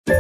All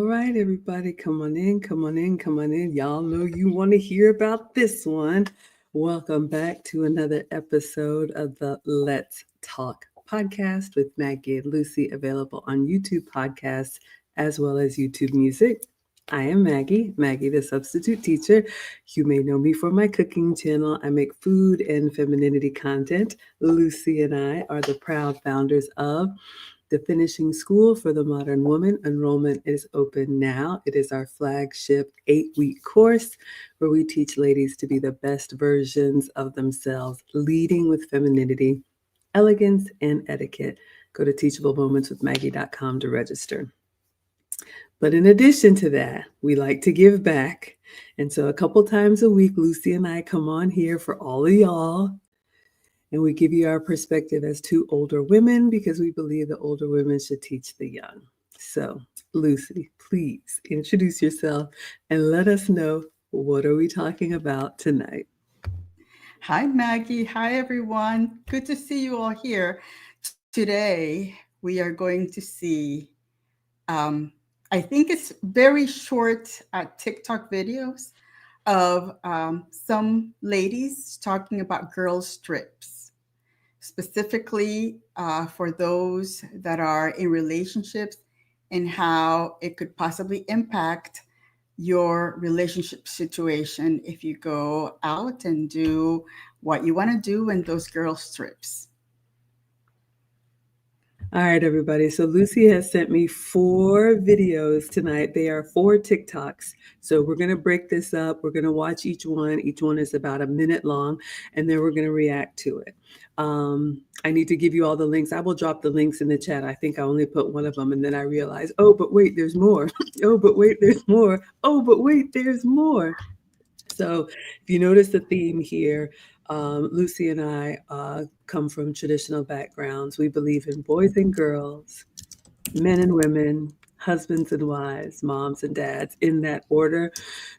right, everybody, come on in, come on in, come on in. Y'all know you want to hear about this one. Welcome back to another episode of the Let's Talk podcast with Maggie and Lucy, available on YouTube podcasts as well as YouTube Music. I am Maggie, the substitute teacher. You may know me for my cooking channel. I make food and femininity content. Lucy and I are the proud founders of the Finishing School for the Modern Woman. Enrollment is open now. It is our flagship 8-week course where we teach ladies to be the best versions of themselves, leading with femininity, elegance, and etiquette. Go to teachablemomentswithmaggie.com to register. But in addition to that, we like to give back. And so a couple times a week, Lucy and I come on here for all of y'all, and we give you our perspective as two older women because we believe the older women should teach the young. So, Lucy, please introduce yourself and let us know, what are we talking about tonight? Hi, Maggie. Hi, everyone. Good to see you all here. Today, we are going to see, I think it's very short TikTok videos of some ladies talking about girl strips, specifically for those that are in relationships and how it could possibly impact your relationship situation if you go out and do what you want to do in those girl strips. All right, everybody. So Lucy has sent me 4 videos tonight. They are 4 TikToks. So we're going to break this up. We're going to watch each one. Each one is about a minute long, and then we're going to react to it. I need to give you all the links. I will drop the links in the chat. I think I only put one of them, and then I realized, oh, but wait, there's more. Oh, but wait, there's more. Oh, but wait, there's more. So if you notice the theme here, Lucy and I come from traditional backgrounds. We believe in boys and girls, men and women, husbands and wives, moms and dads, in that order.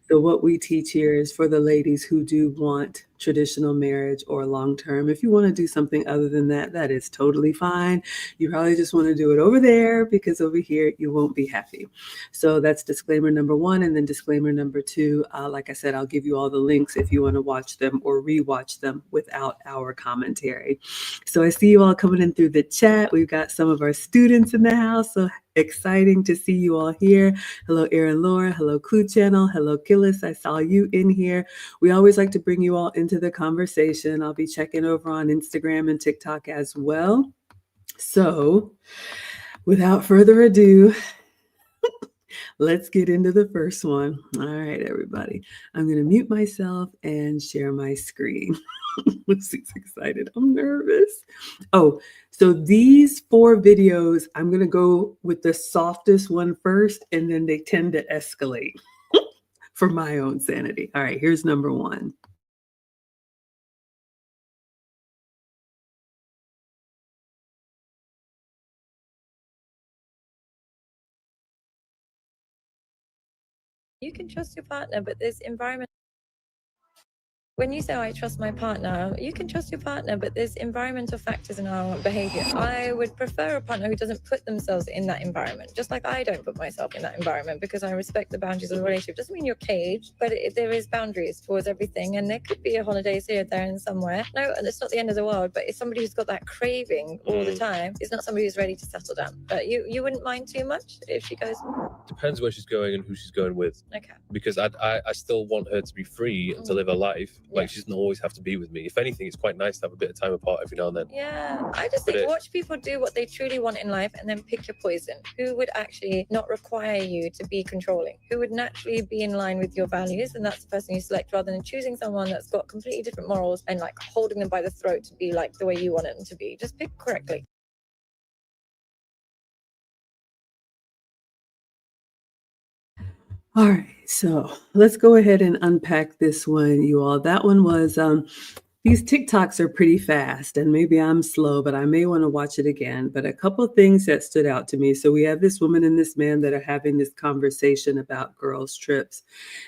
So what we teach here is for the ladies who do want traditional marriage or long-term. If you want to do something other than that, that is totally fine. You probably just want to do it over there because over here you won't be happy. So that's disclaimer number 1. And then disclaimer number 2, like I said, I'll give you all the links if you want to watch them or rewatch them without our commentary. So I see you all coming in through the chat. We've got some of our students in the house. So exciting to see you all here. Hello, Erin Laura. Hello, Clue Channel. Hello, Gillis. I saw you in here. We always like to bring you all into the conversation. I'll be checking over on Instagram and TikTok as well. So without further ado, let's get into the first one. All right, everybody. I'm going to mute myself and share my screen. Lucy's excited. I'm nervous. Oh, so these 4 videos, I'm going to go with the softest one first, and then they tend to escalate for my own sanity. All right, here's number 1. You can trust your partner, but this environment When you say I trust my partner, you can trust your partner, but there's environmental factors in our behavior. I would prefer a partner who doesn't put themselves in that environment, just like I don't put myself in that environment, because I respect the boundaries of the relationship. Doesn't mean you're caged, but there is boundaries towards everything, and there could be a holidays here, there, and somewhere. No, it's not the end of the world, but it's somebody who's got that craving all the time. It's not somebody who's ready to settle down. But you wouldn't mind too much if she goes. Depends where she's going and who she's going with. Okay. Because I still want her to be free and to live her life. Like, she doesn't always have to be with me. If anything, it's quite nice to have a bit of time apart every now and then. Yeah, I just think watch people do what they truly want in life and then pick your poison. Who would actually not require you to be controlling? Who would naturally be in line with your values? And that's the person you select, rather than choosing someone that's got completely different morals and like holding them by the throat to be like the way you want them to be. Just pick correctly. All right, so let's go ahead and unpack this one, you all. That one was these TikToks are pretty fast, and maybe I'm slow, but I may want to watch it again. But a couple of things that stood out to me. So we have this woman and this man that are having this conversation about girls' trips.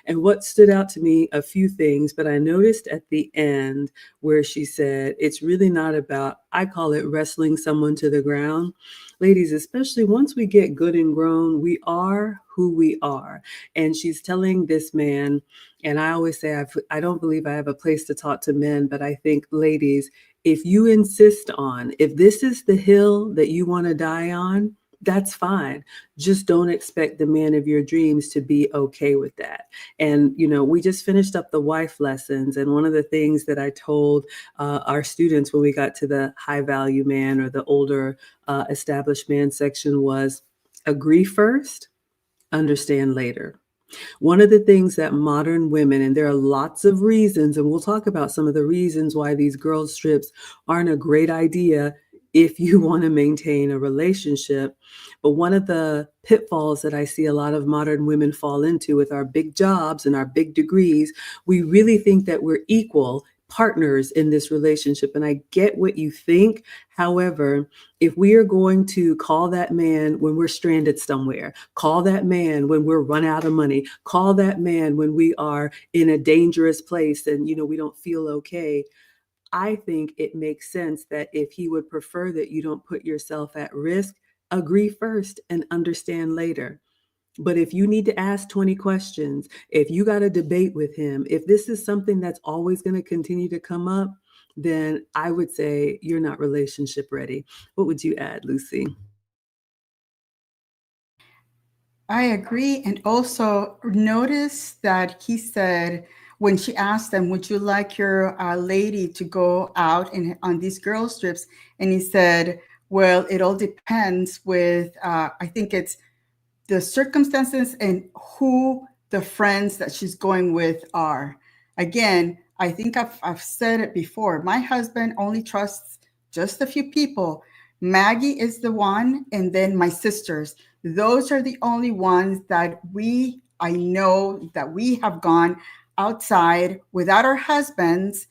And what stood out to me, a few things, but I noticed at the end where she said, it's really not about, I call it wrestling someone to the ground. Ladies, especially once we get good and grown, we are who we are. And she's telling this man, and I always say, I don't believe I have a place to talk to men, but I think, ladies, if you insist on, if this is the hill that you want to die on, that's fine. Just don't expect the man of your dreams to be okay with that. And, we just finished up the wife lessons. And one of the things that I told our students when we got to the high value man or the older established man section was agree first, understand later. One of the things that modern women, and there are lots of reasons, and we'll talk about some of the reasons why these girls' trips aren't a great idea if you want to maintain a relationship. But one of the pitfalls that I see a lot of modern women fall into with our big jobs and our big degrees, we really think that we're equal partners in this relationship. And I get what you think. However, if we are going to call that man when we're stranded somewhere, call that man when we're run out of money, call that man when we are in a dangerous place and, we don't feel okay, I think it makes sense that if he would prefer that you don't put yourself at risk, agree first and understand later. But if you need to ask 20 questions, if you got to debate with him, if this is something that's always going to continue to come up, then I would say you're not relationship ready. What would you add, Lucy? I agree. And also notice that he said, when she asked them, would you like your lady to go out on these girls' trips? And he said, well, it all depends with, I think it's the circumstances and who the friends that she's going with are. Again, I think I've said it before. My husband only trusts just a few people. Maggie is the one, and then my sisters. Those are the only ones that I know that we have gone outside without our husbands,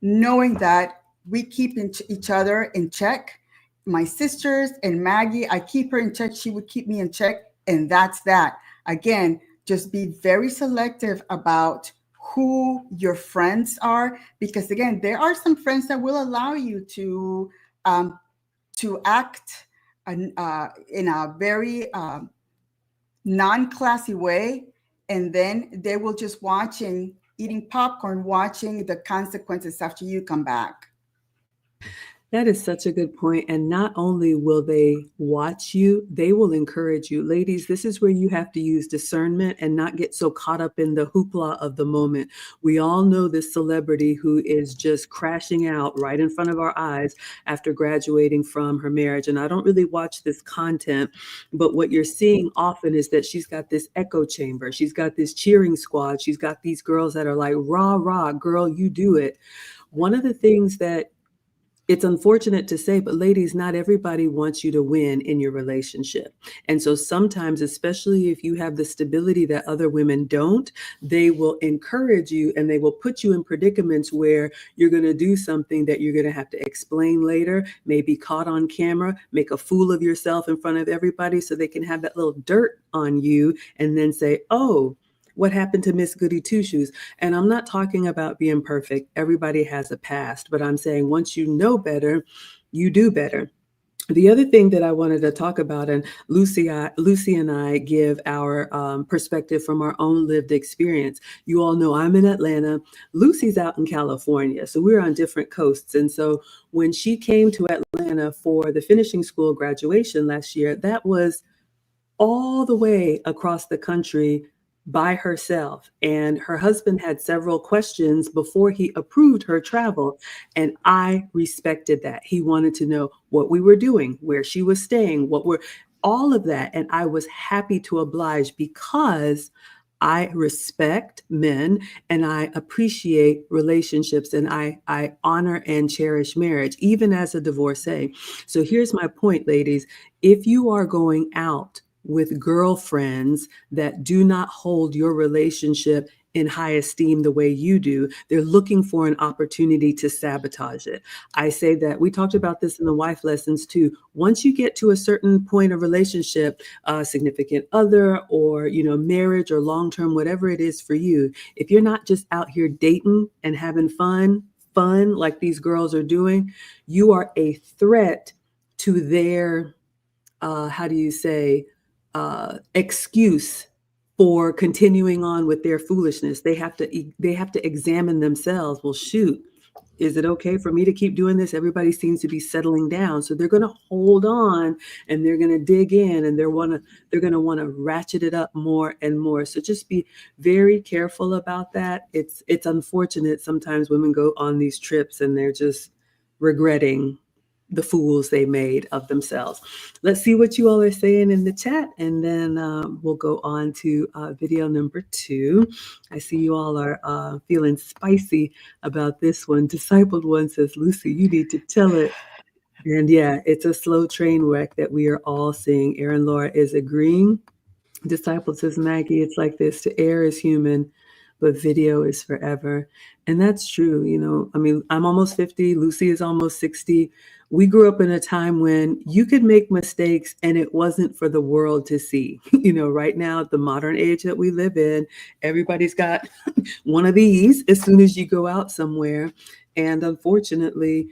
knowing that we keep each other in check. My sisters and Maggie, I keep her in check. She would keep me in check. And that's that. Again, just be very selective about who your friends are, because again, there are some friends that will allow you to act in a very non-classy way, and then they will just eating popcorn, watching the consequences after you come back. That is such a good point. And not only will they watch you, they will encourage you. Ladies, this is where you have to use discernment and not get so caught up in the hoopla of the moment. We all know this celebrity who is just crashing out right in front of our eyes after graduating from her marriage. And I don't really watch this content, but what you're seeing often is that she's got this echo chamber. She's got this cheering squad. She's got these girls that are like, rah, rah, girl, you do it. One of the things that it's unfortunate to say, but ladies, not everybody wants you to win in your relationship. And so sometimes, especially if you have the stability that other women don't, they will encourage you and they will put you in predicaments where you're going to do something that you're going to have to explain later, maybe caught on camera, make a fool of yourself in front of everybody so they can have that little dirt on you and then say, oh, what happened to Miss Goody Two Shoes? And I'm not talking about being perfect. Everybody has a past, but I'm saying once you know better, you do better. The other thing that I wanted to talk about, and Lucy and I give our perspective from our own lived experience. You all know I'm in Atlanta. Lucy's out in California, so we're on different coasts. And so when she came to Atlanta for the finishing school graduation last year, that was all the way across the country by herself. And her husband had several questions before he approved her travel. And I respected that. He wanted to know what we were doing, where she was staying, all of that. And I was happy to oblige because I respect men and I appreciate relationships and I honor and cherish marriage, even as a divorcee. So here's my point, ladies. If you are going out with girlfriends that do not hold your relationship in high esteem the way you do, they're looking for an opportunity to sabotage it. I say that we talked about this in the wife lessons too. Once you get to a certain point of relationship, significant other or, marriage or long-term, whatever it is for you, if you're not just out here dating and having fun like these girls are doing, you are a threat to their, excuse for continuing on with their foolishness. They have to examine themselves. Well, shoot, is it okay for me to keep doing this? Everybody seems to be settling down. So they're going to hold on and they're going to dig in and they're going to want to ratchet it up more and more. So just be very careful about that. It's unfortunate sometimes women go on these trips and they're just regretting the fools they made of themselves. Let's see what you all are saying in the chat, and then we'll go on to video number 2. I see you all are feeling spicy about this one. Discipled One says, Lucy, you need to tell it. And yeah, it's a slow train wreck that we are all seeing. Aaron Laura is agreeing. Disciple says, Maggie, it's like this. To err is human, but video is forever. And that's true. I'm almost 50. Lucy is almost 60. We grew up in a time when you could make mistakes and it wasn't for the world to see. Right now, the modern age that we live in, everybody's got one of these as soon as you go out somewhere. And unfortunately,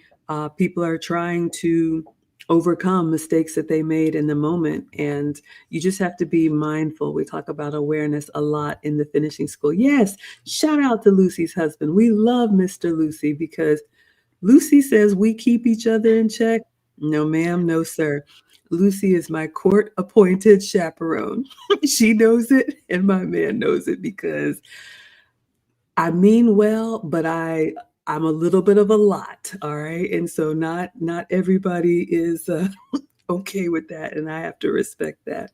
people are trying to overcome mistakes that they made in the moment. And you just have to be mindful. We talk about awareness a lot in the finishing school. Yes, shout out to Lucy's husband. We love Mr. Lucy because Lucy says we keep each other in check. No, ma'am, no, sir. Lucy is my court-appointed chaperone. She knows it, and my man knows it because I mean well, but I'm a little bit of a lot, all right? And so not everybody is okay with that, and I have to respect that.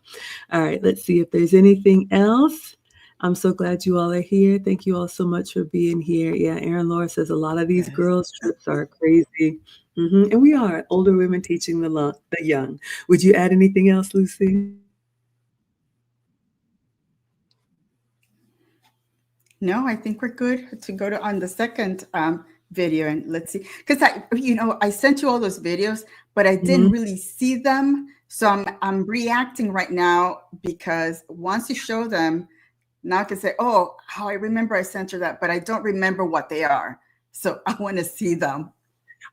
All right, let's see if there's anything else. I'm so glad you all are here. Thank you all so much for being here. Yeah, Aaron Laura says a lot of these girls' trips are crazy. And we are older women teaching the young. Would you add anything else, Lucy? No, I think we're good to go to on the second video, and let's see, because I sent you all those videos, but I didn't really see them. So I'm reacting right now because once you show them, now I can say, oh, how I remember I sent her that, but I don't remember what they are. So I want to see them.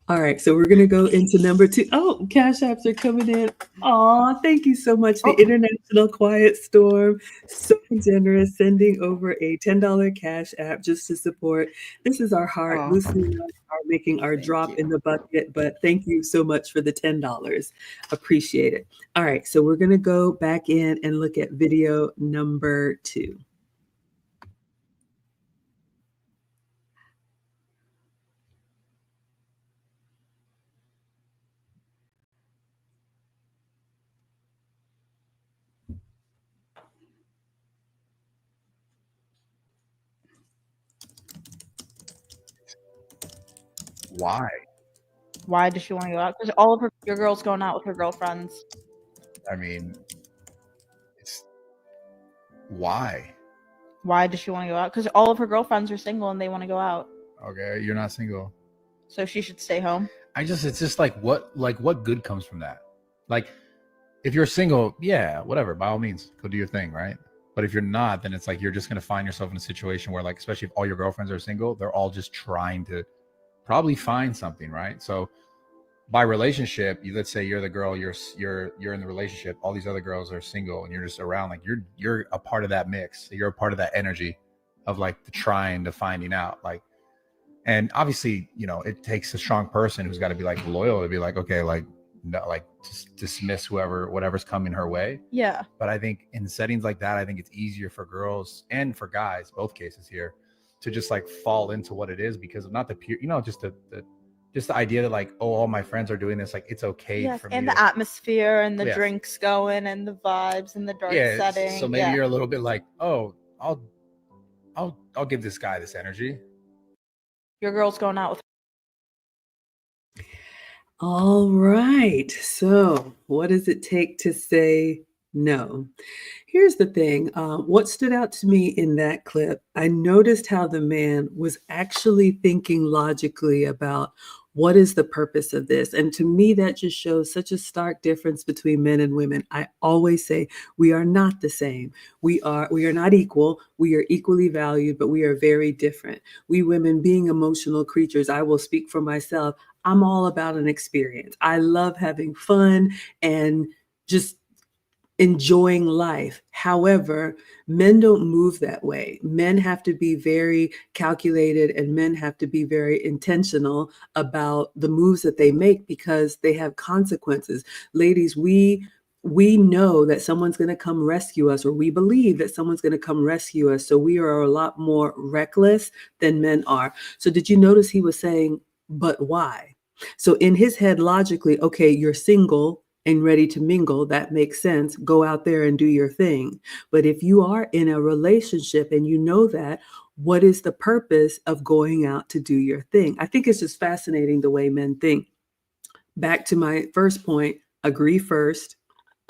All right, so we're going to go into number 2. Oh, Cash Apps are coming in. Oh, thank you so much. The International Quiet Storm, so generous, sending over a $10 Cash App just to support. This is our heart. Lucy and I are making our drop in the bucket, but thank you so much for the $10. Appreciate it. All right, so we're going to go back in and look at video number 2. Why? Why does she want to go out? Because all of your girls going out with her girlfriends. I mean, it's why? Why does she want to go out? Because all of her girlfriends are single and they want to go out. Okay, you're not single. So she should stay home. It's just what good comes from that? Like, if you're single, yeah, whatever, by all means, go do your thing, right? But if you're not, then it's like you're just going to find yourself in a situation where, like, especially if all your girlfriends are single, they're all just trying to probably find something, right? So by relationship, let's say you're the girl, you're in the relationship, all these other girls are single, and you're just around, like you're a part of that mix. You're a part of that energy of like the trying to finding out, like. And obviously, you know, it takes a strong person who's got to be like loyal to be like, okay, like, no, like just dismiss whatever's coming her way. Yeah. But I think in settings like that, I think it's easier for girls and for guys, both cases here, to just like fall into what it is, because of not the pure, you know, just the idea that like, oh, all my friends are doing this, like it's okay Yes, for me and to, the atmosphere and the Yes. drinks going and the vibes and the dark yeah. setting. So maybe yeah. you're a little bit like, oh, I'll give this guy this energy. Your girl's going out with. All right. So, what does it take to say no? Here's the thing. What stood out to me in that clip, I noticed how the man was actually thinking logically about what is the purpose of this. And to me, that just shows such a stark difference between men and women. I always say we are not the same. We are not equal. We are equally valued, but we are very different. We women, being emotional creatures, I will speak for myself. I'm all about an experience. I love having fun and just enjoying life. However, men don't move that way. Men have to be very calculated, and men have to be very intentional about the moves that they make because they have consequences. Ladies, we know that someone's going to come rescue us, or we believe that someone's going to come rescue us. So we are a lot more reckless than men are. So did you notice he was saying, but why? So in his head, logically, okay, you're single and ready to mingle, that makes sense. Go out there and do your thing. But if you are in a relationship and you know that, what is the purpose of going out to do your thing? I think it's just fascinating the way men think. Back to my first point, agree first,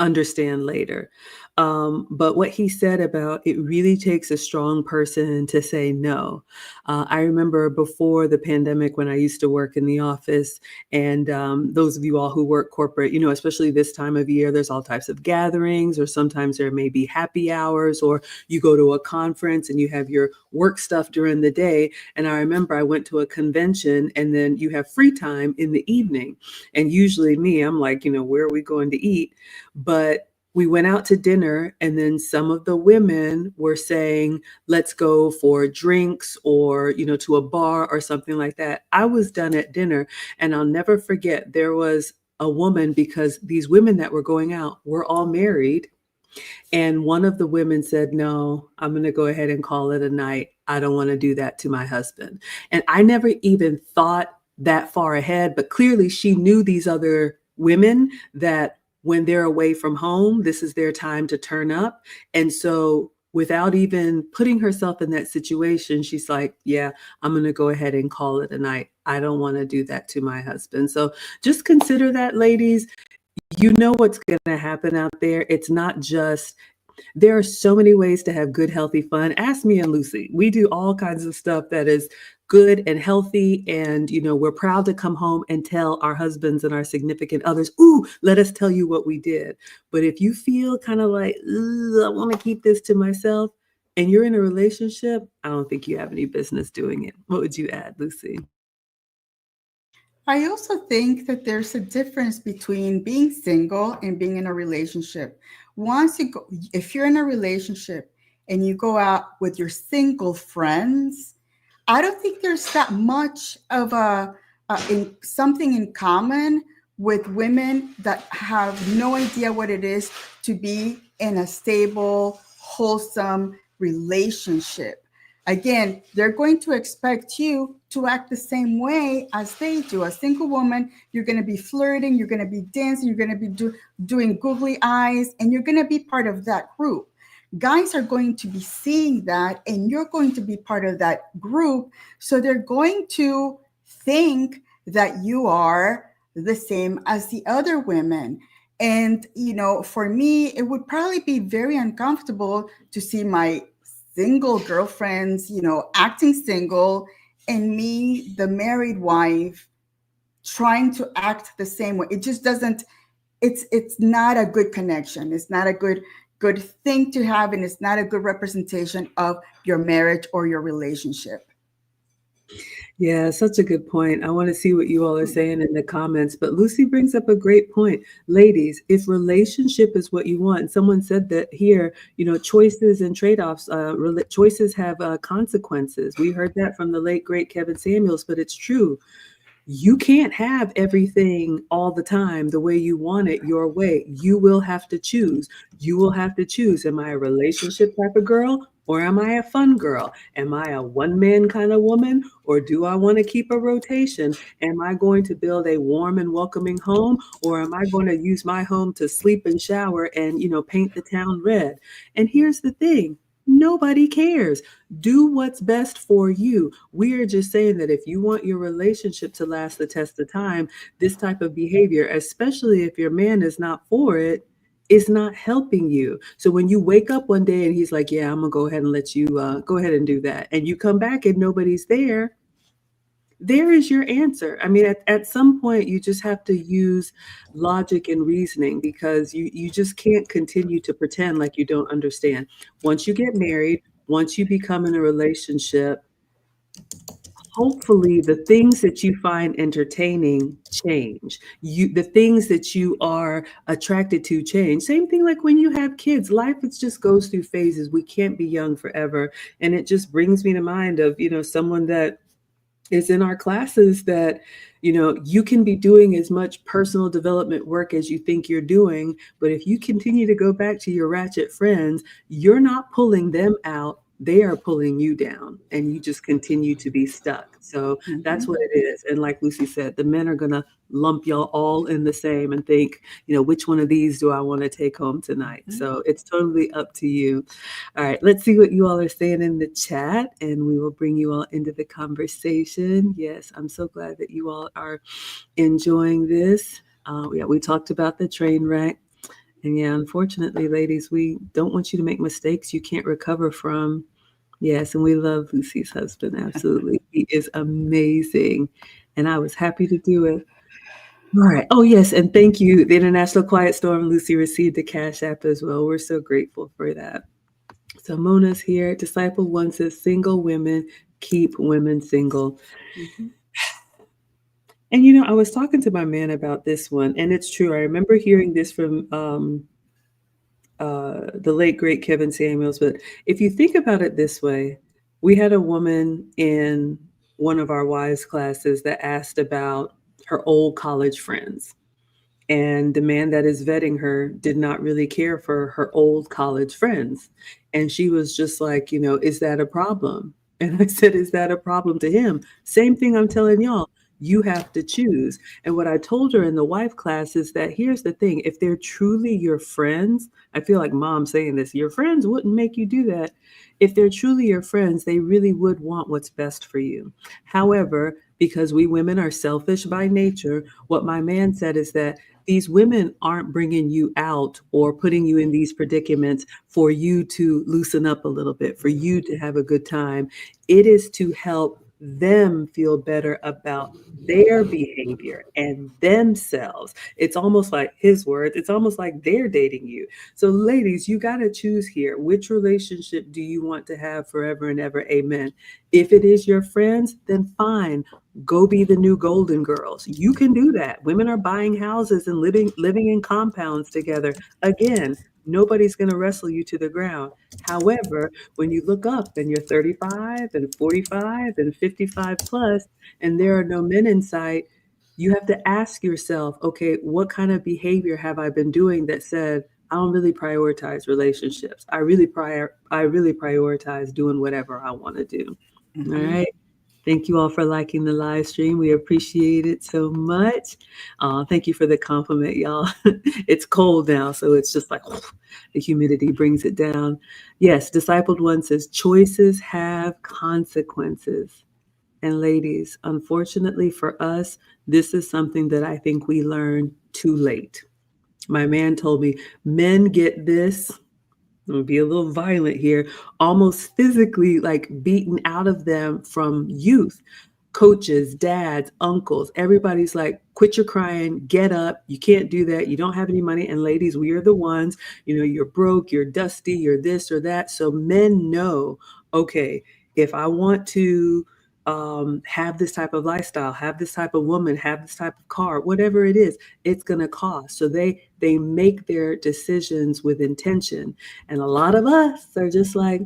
understand later. But what he said about it really takes a strong person to say no. I remember before the pandemic when I used to work in the office, and those of you all who work corporate, you know, especially this time of year, there's all types of gatherings, or sometimes there may be happy hours, or you go to a conference and you have your work stuff during the day. And I remember I went to a convention, and then you have free time in the evening. And usually me, I'm like, you know, where are we going to eat? But we went out to dinner, and then some of the women were saying, let's go for drinks, or, you know, to a bar or something like that. I was done at dinner, and I'll never forget, there was a woman, because these women that were going out were all married. And one of the women said, no, I'm going to go ahead and call it a night. I don't want to do that to my husband. And I never even thought that far ahead, but clearly she knew these other women that when they're away from home, this is their time to turn up. And so without even putting herself in that situation, she's like, yeah, I'm going to go ahead and call it a night. I don't want to do that to my husband. So just consider that, ladies. You know what's going to happen out there. It's not just, there are so many ways to have good, healthy fun. Ask me and Lucy. We do all kinds of stuff that is good and healthy. And, you know, we're proud to come home and tell our husbands and our significant others, ooh, let us tell you what we did. But if you feel kind of like, I want to keep this to myself, and you're in a relationship, I don't think you have any business doing it. What would you add, Lucy? I also think that there's a difference between being single and being in a relationship. Once you go, if you're in a relationship and you go out with your single friends, I don't think there's that much of something in common with women that have no idea what it is to be in a stable, wholesome relationship. Again, they're going to expect you to act the same way as they do. A single woman, you're going to be flirting, you're going to be dancing, you're going to be doing googly eyes, and you're going to be part of that group. Guys are going to be seeing that, and you're going to be part of that group. So they're going to think that you are the same as the other women. And, you know, for me, it would probably be very uncomfortable to see my single girlfriends, you know, acting single, and me, the married wife, trying to act the same way. It just doesn't, it's not a good connection. It's not a good good thing to have, and it's not a good representation of your marriage or your relationship. Yeah, such a good point. I want to see what you all are saying in the comments. But Lucy brings up a great point. Ladies, if relationship is what you want, and someone said that here, choices and trade-offs, choices have consequences. We heard that from the late, great Kevin Samuels, but it's true. You can't have everything all the time the way you want it your way. You will have to choose. You will have to choose. Am I a relationship type of girl, or am I a fun girl? Am I a one-man kind of woman, or do I want to keep a rotation? Am I going to build a warm and welcoming home, or am I going to use my home to sleep and shower and, paint the town red? And here's the thing. Nobody cares. Do what's best for you. We are just saying that if you want your relationship to last the test of time, this type of behavior, especially if your man is not for it, is not helping you. So when you wake up one day and he's like, yeah, I'm gonna go ahead and let you go ahead and do that, and you come back and nobody's there, there is your answer. I mean, at some point, you just have to use logic and reasoning, because you just can't continue to pretend like you don't understand. Once you get married, once you become in a relationship, hopefully the things that you find entertaining change. The things that you are attracted to change. Same thing like when you have kids. Life, it just goes through phases. We can't be young forever. And it just brings me to mind of, someone that is in our classes that, you can be doing as much personal development work as you think you're doing, but if you continue to go back to your ratchet friends, you're not pulling them out. They are pulling you down, and you just continue to be stuck. So that's what it is. And like Lucy said, the men are going to lump y'all all in the same and think, which one of these do I want to take home tonight? So it's totally up to you. All right, let's see what you all are saying in the chat, and we will bring you all into the conversation. Yes, I'm so glad that you all are enjoying this. We talked about the train wreck. And yeah, unfortunately, ladies, we don't want you to make mistakes you can't recover from. Yes, and we love Lucy's husband. Absolutely. He is amazing. And I was happy to do it. All right. Oh, yes. And thank you. The International Quiet Storm, Lucy received a Cash App as well. We're so grateful for that. So Mona's here. Disciple 1 says, single women keep women single. And, I was talking to my man about this one, and it's true. I remember hearing this from the late, great Kevin Samuels. But if you think about it this way, we had a woman in one of our wives classes that asked about her old college friends. And the man that is vetting her did not really care for her old college friends. And she was just like, is that a problem? And I said, is that a problem to him? Same thing I'm telling y'all. You have to choose. And what I told her in the wife class is that here's the thing. If they're truly your friends, I feel like mom saying this, your friends wouldn't make you do that. If they're truly your friends, they really would want what's best for you. However, because we women are selfish by nature, what my man said is that these women aren't bringing you out or putting you in these predicaments for you to loosen up a little bit, for you to have a good time. It is to help them feel better about their behavior and themselves. It's almost like his words, it's almost like they're dating you. So ladies, you got to choose here. Which relationship do you want to have forever and ever? Amen. If it is your friends, then fine. Go be the new Golden Girls. You can do that. Women are buying houses and living in compounds together. Again, nobody's going to wrestle you to the ground. However, when you look up and you're 35 and 45 and 55 plus, and there are no men in sight, you have to ask yourself, okay, what kind of behavior have I been doing that said, I don't really prioritize relationships. I really prioritize doing whatever I want to do. All right. Thank you all for liking the live stream. We appreciate it so much. Thank you for the compliment, y'all. It's cold now, so it's just like the humidity brings it down. Yes, Discipled One says, choices have consequences. And ladies, unfortunately for us, this is something that I think we learned too late. My man told me, men get this, I'm gonna be a little violent here, almost physically like beaten out of them from youth. coaches, dads, uncles, everybody's like, quit your crying, get up. You can't do that. You don't have any money. And ladies, we are the ones, you're broke, you're dusty, you're this or that. So men know, okay, if I want to have this type of lifestyle, have this type of woman, have this type of car, whatever it is, it's going to cost. So they make their decisions with intention. And a lot of us are just like,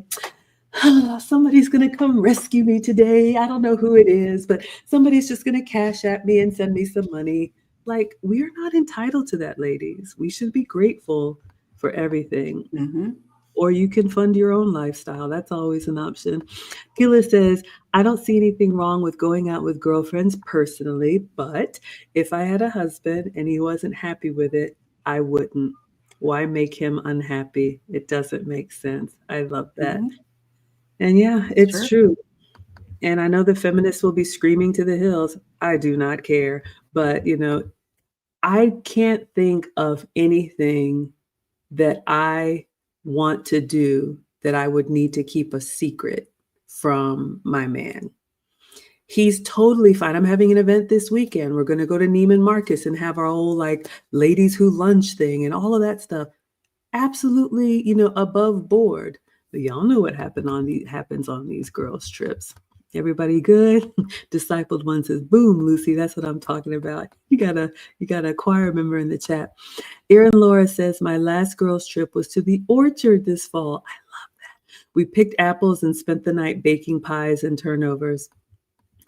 somebody's going to come rescue me today. I don't know who it is, but somebody's just going to cash at me and send me some money. Like, we are not entitled to that, ladies. We should be grateful for everything. Mm-hmm. Or you can fund your own lifestyle. That's always an option. Gila says, I don't see anything wrong with going out with girlfriends personally, but if I had a husband and he wasn't happy with it, I wouldn't. Why make him unhappy? It doesn't make sense. I love that. Mm-hmm. And yeah, it's Sure. true. And I know the feminists will be screaming to the hills. I do not care. But, I can't think of anything that I want to do that I would need to keep a secret from my man. He's totally fine. I'm having an event this weekend. We're going to go to Neiman Marcus and have our whole like ladies who lunch thing and all of that stuff. Absolutely, above board. But y'all know what happens on these girls' trips. Everybody good? Discipled one says, boom, Lucy, that's what I'm talking about. You got a choir member in the chat. Erin Laura says, my last girls' trip was to the orchard this fall. I love that. We picked apples and spent the night baking pies and turnovers.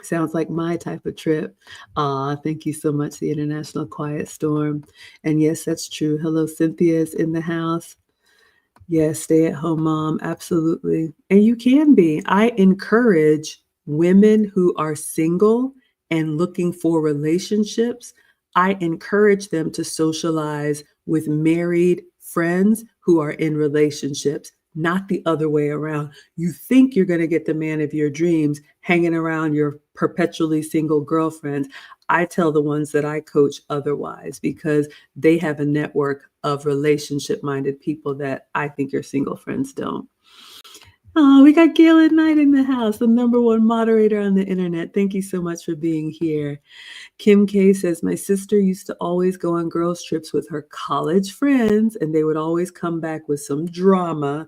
Sounds like my type of trip. Thank you so much, the International Quiet Storm. And yes, that's true. Hello, Cynthia's in the house. Yes, stay at home mom. Absolutely. And you can be. I encourage women who are single and looking for relationships. I encourage them to socialize with married friends who are in relationships, not the other way around. You think you're going to get the man of your dreams hanging around your perpetually single girlfriends. I tell the ones that I coach otherwise because they have a network of relationship-minded people that I think your single friends don't. Oh, we got Gail Knight in the house, the #1 moderator on the internet. Thank you so much for being here. Kim K says, my sister used to always go on girls' trips with her college friends, and they would always come back with some drama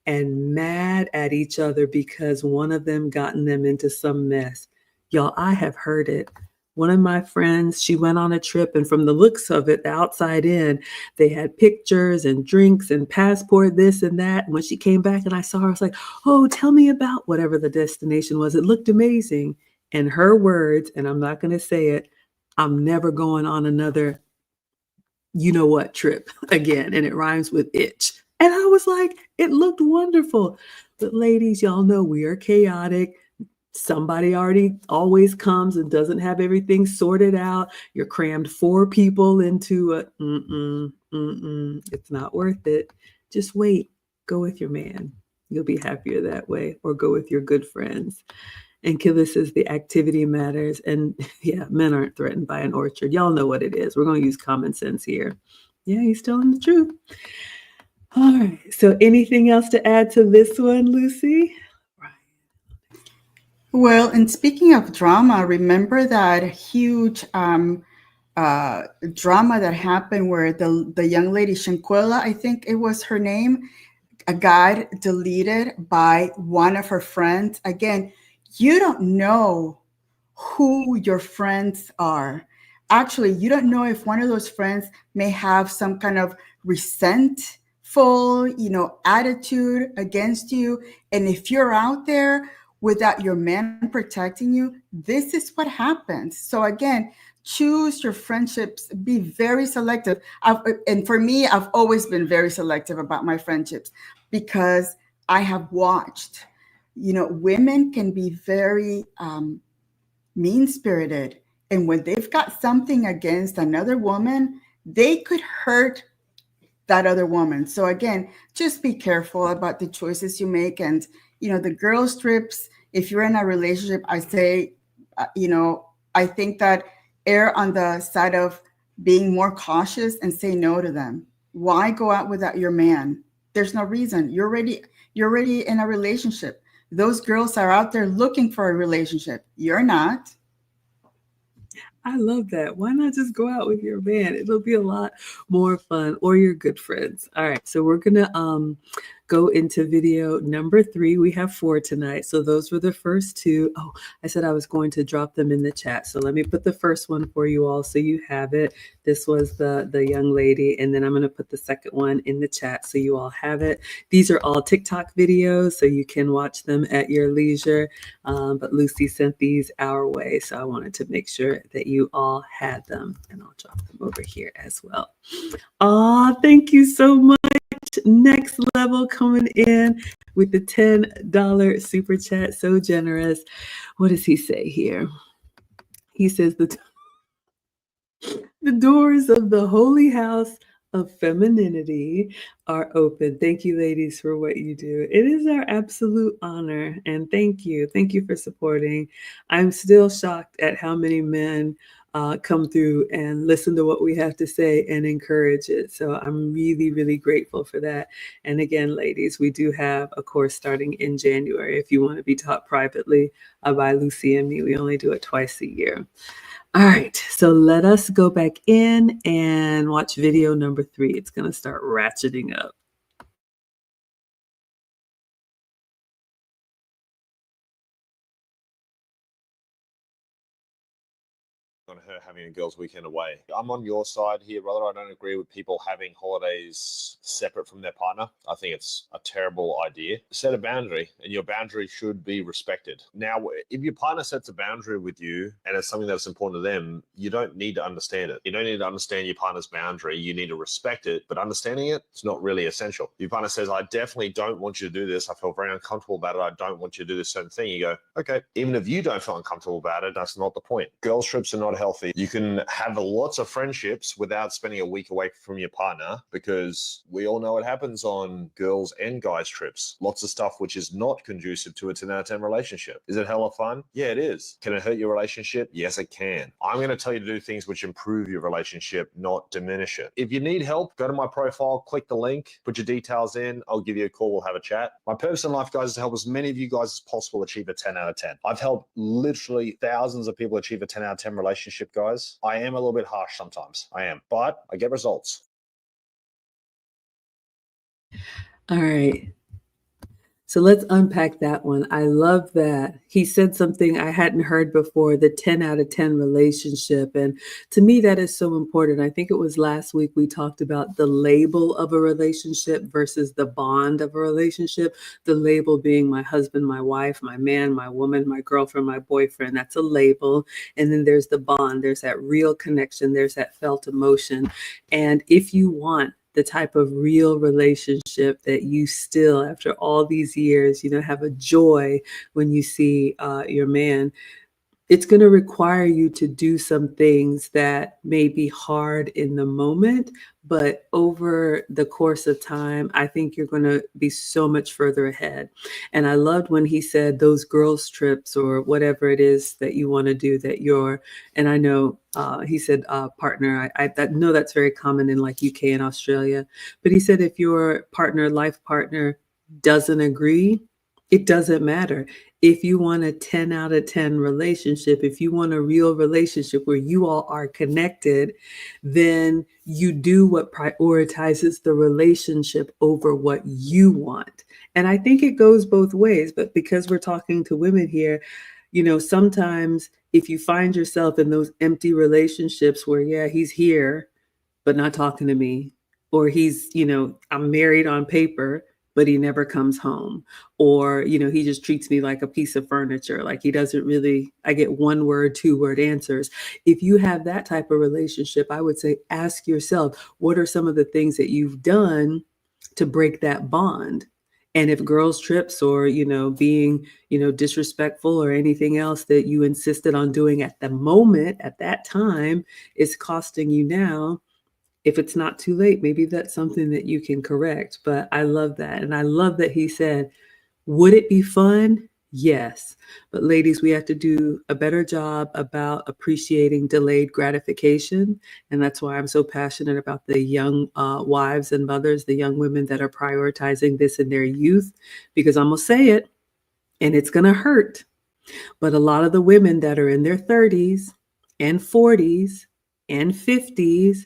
and mad at each other because one of them gotten them into some mess. Y'all, I have heard it. One of my friends, she went on a trip, and from the looks of it, the outside in, they had pictures and drinks and passport, this and that. And when she came back and I saw her, I was like, oh, tell me about whatever the destination was. It looked amazing. And her words, and I'm not going to say it, I'm never going on another you-know-what trip again. And it rhymes with itch. And I was like, it looked wonderful. But ladies, y'all know we are chaotic. Somebody already always comes and doesn't have everything sorted out. You're crammed 4 people into a it's not worth it. Just wait. Go with your man. You'll be happier that way. Or go with your good friends. And Killa says the activity matters. And yeah, men aren't threatened by an orchard. Y'all know what it is. We're going to use common sense here. Yeah, he's telling the truth. All right. So anything else to add to this one, Lucy? Well, and speaking of drama, remember that huge drama that happened where the young lady, Shanquella, I think it was her name, got deleted by one of her friends. Again, you don't know who your friends are. Actually, you don't know if one of those friends may have some kind of resentful, attitude against you. And if you're out there without your man protecting you, this is what happens. So again, choose your friendships, be very selective. And for me, I've always been very selective about my friendships because I have watched, women can be very mean-spirited. And when they've got something against another woman, they could hurt that other woman. So again, just be careful about the choices you make. And the girls' trips, if you're in a relationship, I say, I think that err on the side of being more cautious and say no to them. Why go out without your man? There's no reason. You're already in a relationship. Those girls are out there looking for a relationship. You're not. I love that. Why not just go out with your man? It'll be a lot more fun, or your good friends. All right, so we're gonna go into video number 3. We have 4 tonight, so those were the first 2. Oh, I said I was going to drop them in the chat, so let me put the first one for you all so you have it. This was the young lady, and then I'm gonna put the second one in the chat so you all have it. These are all TikTok videos, so you can watch them at your leisure. But Lucy sent these our way, so I wanted to make sure that you all had them, and I'll drop them over here as well. Aw, thank you so much. Next level coming in with the $10 super chat. So generous. What does he say here? He says the doors of the holy house of femininity are open. Thank you, ladies, for what you do. It is our absolute honor. And thank you. Thank you for supporting. I'm still shocked at how many men come through and listen to what we have to say and encourage it. So I'm really, really grateful for that. And again, ladies, we do have a course starting in January. If you want to be taught privately by Lucy and me, we only do it twice a year. All right, so let us go back in and watch video number 3. It's going to start ratcheting up. On her having a girls' weekend away. I'm on your side here, brother. I don't agree with people having holidays separate from their partner. I think it's a terrible idea. Set a boundary, and your boundary should be respected. Now, if your partner sets a boundary with you and it's something that's important to them, you don't need to understand it. You don't need to understand your partner's boundary. You need to respect it, but understanding it is not really essential. Your partner says, I definitely don't want you to do this. I feel very uncomfortable about it. I don't want you to do this certain thing. You go, okay, even if you don't feel uncomfortable about it, that's not the point. Girls' trips are not healthy. You can have lots of friendships without spending a week away from your partner, because we all know what happens on girls and guys trips. Lots of stuff which is not conducive to a 10 out of 10 relationship. Is it hella fun? Yeah, it is. Can it hurt your relationship? Yes, it can. I'm going to tell you to do things which improve your relationship, not diminish it. If you need help, go to my profile, click the link, put your details in. I'll give you a call. We'll have a chat. My purpose in life, guys, is to help as many of you guys as possible achieve a 10 out of 10. I've helped literally thousands of people achieve a 10 out of 10 relationship, guys. I am a little bit harsh sometimes. I am, but I get results. All right. So let's unpack that one. I love that. He said something I hadn't heard before, the 10 out of 10 relationship. And to me, that is so important. I think it was last week we talked about the label of a relationship versus the bond of a relationship. The label being my husband, my wife, my man, my woman, my girlfriend, my boyfriend. That's a label. And then there's the bond. There's that real connection. There's that felt emotion. And if you want the type of real relationship that you still, after all these years, have a joy when you see your man, it's going to require you to do some things that may be hard in the moment, but over the course of time, I think you're going to be so much further ahead. And I loved when he said those girls' trips or whatever it is that you want to do and I know he said partner. I know that's very common in like UK and Australia, but he said if your life partner doesn't agree, it doesn't matter. If you want a 10 out of 10 relationship, if you want a real relationship where you all are connected, then you do what prioritizes the relationship over what you want. And I think it goes both ways, but because we're talking to women here, sometimes if you find yourself in those empty relationships where, yeah, he's here, but not talking to me, or he's, I'm married on paper, but he never comes home, or, he just treats me like a piece of furniture. Like he doesn't really, I get 1 word, 2 word answers. If you have that type of relationship, I would say, ask yourself, what are some of the things that you've done to break that bond? And if girls trips or, being, disrespectful or anything else that you insisted on doing at the moment, at that time, is costing you now, if it's not too late, maybe that's something that you can correct. But I love that. And I love that he said, would it be fun? Yes. But ladies, we have to do a better job about appreciating delayed gratification. And that's why I'm so passionate about the young wives and mothers, the young women that are prioritizing this in their youth, because I'm going to say it. and it's going to hurt. But a lot of the women that are in their 30s and 40s and 50s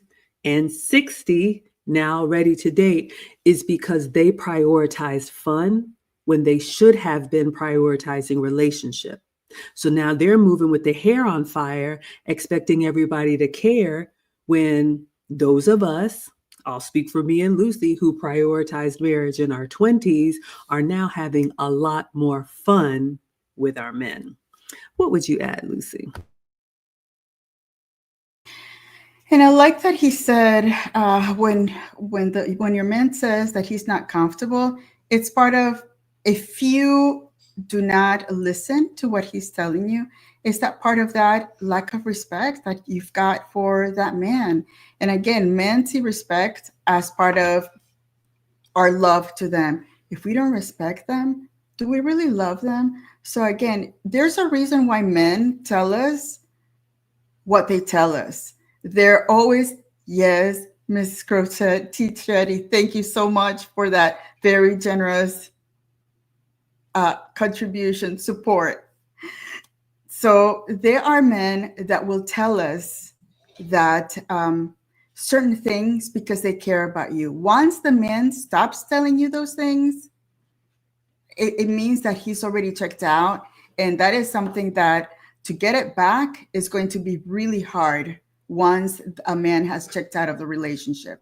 and 60 now ready to date is because they prioritized fun when they should have been prioritizing relationship. So now they're moving with the hair on fire, expecting everybody to care, when those of us, I'll speak for me and Lucy, who prioritized marriage in our 20s, are now having a lot more fun with our men. What would you add, Lucy? And I like that he said when your man says that he's not comfortable, it's part of, if you do not listen to what he's telling you, is that part of that lack of respect that you've got for that man. And again, men see respect as part of our love to them. If we don't respect them, do we really love them? So again, there's a reason why men tell us what they tell us. They're always, yes, Ms. Crochet, T. thank you so much for that very generous contribution, support. So there are men that will tell us that certain things because they care about you. Once the man stops telling you those things, it means that he's already checked out. And that is something that to get it back is going to be really hard once a man has checked out of the relationship.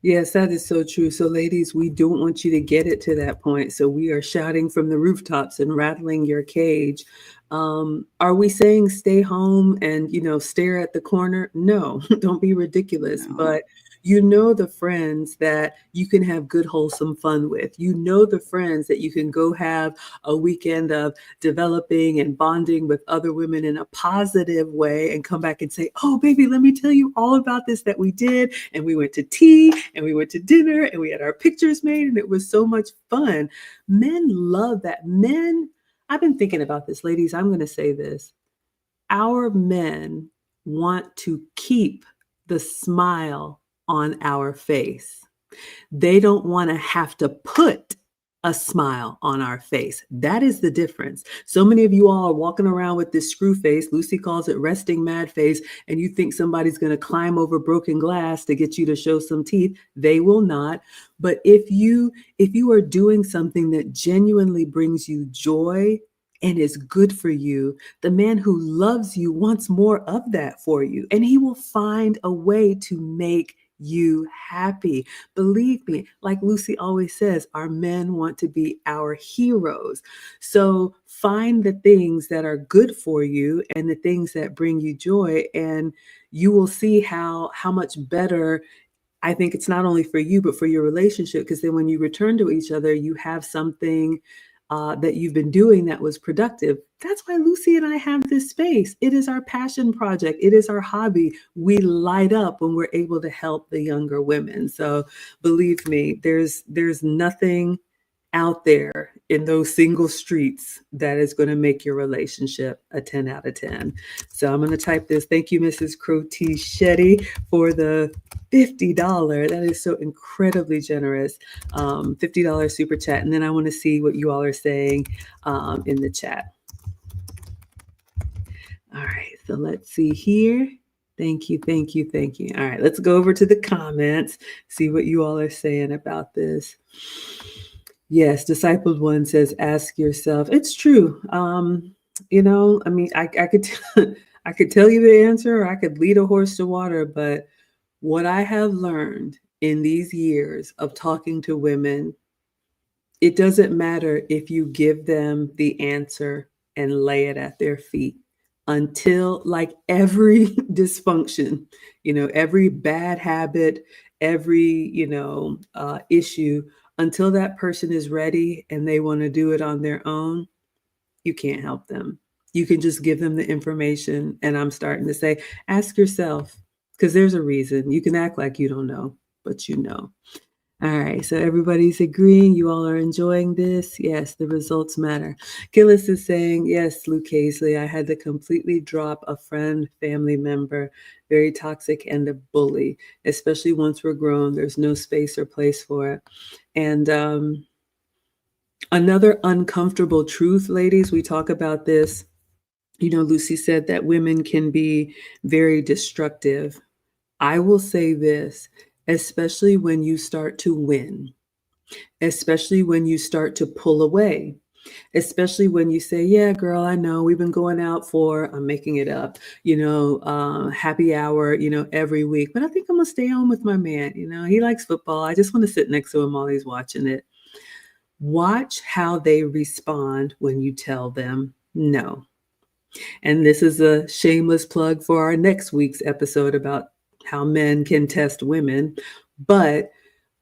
Yes, that is so true. So ladies, we don't want you to get it to that point. So we are shouting from the rooftops and rattling your cage. Are we saying stay home and, stare at the corner? No, don't be ridiculous. No. But the friends that you can have good, wholesome fun with. The friends that you can go have a weekend of developing and bonding with other women in a positive way and come back and say, oh, baby, let me tell you all about this that we did. And we went to tea and we went to dinner and we had our pictures made and it was so much fun. Men love that. I've been thinking about this, ladies. I'm going to say this. Our men want to keep the smile on our face. They don't want to have to put a smile on our face. That is the difference. So many of you all are walking around with this screw face. Lucy calls it resting mad face. And you think somebody's going to climb over broken glass to get you to show some teeth. They will not. But if you are doing something that genuinely brings you joy and is good for you, the man who loves you wants more of that for you. And he will find a way to make you happy. Believe me, like Lucy always says, our men want to be our heroes. So find the things that are good for you and the things that bring you joy, and you will see how much better. I think it's not only for you, but for your relationship, because then when you return to each other, you have something that you've been doing that was productive. That's why Lucy and I have this space. It is our passion project. It is our hobby. We light up when we're able to help the younger women. So believe me, there's nothing out there in those single streets that is going to make your relationship a 10 out of 10. So I'm going to type this. Thank you, Mrs. Croce for the $50. That is so incredibly generous. $50 super chat. And then I want to see what you all are saying in the chat. All right, so let's see here. Thank you, thank you, thank you. All right, let's go over to the comments, see what you all are saying about this. Yes, Discipled One says, ask yourself. It's true. I could I could tell you the answer, or I could lead a horse to water, but what I have learned in these years of talking to women, it doesn't matter if you give them the answer and lay it at their feet, until, like every dysfunction, every bad habit, every, issue, until that person is ready and they want to do it on their own, you can't help them. You can just give them the information. And I'm starting to say, ask yourself, because there's a reason. You can act like you don't know, but you know. All right, so everybody's agreeing. You all are enjoying this. Yes, the results matter. Gillis is saying, yes, Luke Hazley, I had to completely drop a friend, family member, very toxic and a bully, especially once we're grown. There's no space or place for it. And Another uncomfortable truth, ladies, we talk about this. You know, Lucy said that women can be very destructive. I will say this, especially when you start to win, especially when you start to pull away, especially when you say, yeah, girl, I know we've been going out for, I'm making it up, happy hour, every week, but I think I'm gonna stay home with my man. He likes football. I just want to sit next to him while he's watching it. Watch how they respond when you tell them no. And this is a shameless plug for our next week's episode about how men can test women. But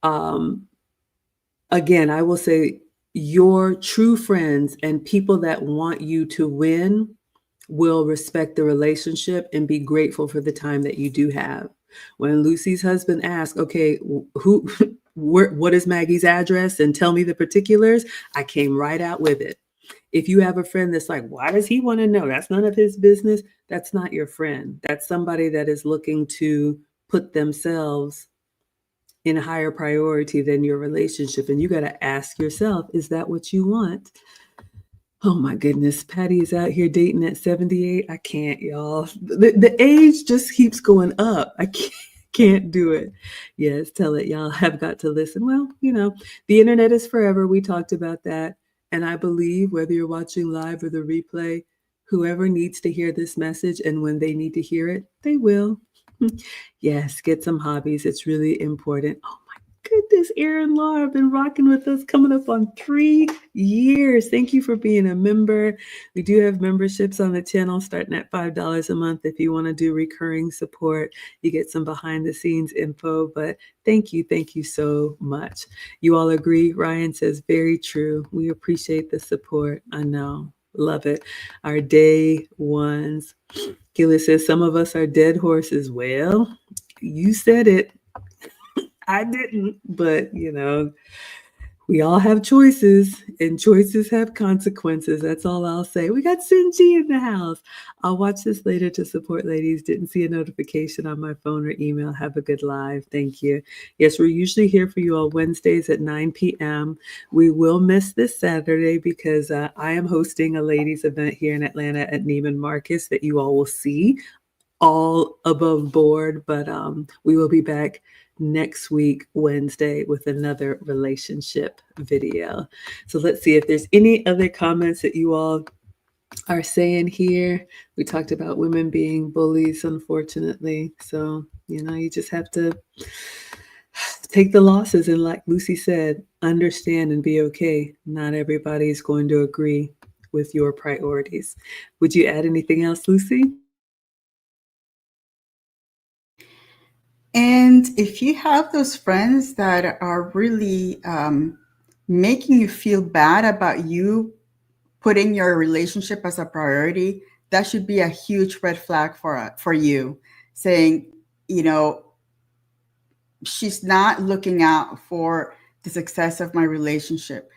again, I will say your true friends and people that want you to win will respect the relationship and be grateful for the time that you do have. When Lucy's husband asked, okay, what is Maggie's address and tell me the particulars, I came right out with it. If you have a friend that's like, why does he want to know? That's none of his business. That's not your friend. That's somebody that is looking to put themselves in a higher priority than your relationship. And you got to ask yourself, is that what you want? Oh my goodness, Patty is out here dating at 78. I can't, y'all. The age just keeps going up. I can't do it. Yes, tell it. Y'all have got to listen. Well, the internet is forever. We talked about that. And I believe whether you're watching live or the replay, whoever needs to hear this message and when they need to hear it, they will. Yes, get some hobbies. It's really important. Oh my goodness, H.E.N.R.Y have been rocking with us, coming up on 3 years. Thank you for being a member. We do have memberships on the channel starting at $5 a month. If you want to do recurring support, you get some behind the scenes info, but thank you so much. You all agree? Ryan says, very true. We appreciate the support. I know. Love it. Our day ones. Gilly says, some of us are dead horses. Well, you said it. I didn't, but we all have choices and choices have consequences. That's all I'll say. We got Sinji in the house. I'll watch this later to support ladies. Didn't see a notification on my phone or email. Have a good live. Thank you. Yes, we're usually here for you all Wednesdays at 9 p.m. We will miss this Saturday because I am hosting a ladies event here in Atlanta at Neiman Marcus that you all will see all above board. But we will be back next week, Wednesday, with another relationship video. So let's see if there's any other comments that you all are saying here. We talked about women being bullies, unfortunately. So, you just have to take the losses and, like Lucy said, understand and be okay. Not everybody's going to agree with your priorities. Would you add anything else, Lucy? And if you have those friends that are really making you feel bad about you putting your relationship as a priority, that should be a huge red flag for you, saying, she's not looking out for the success of my relationship.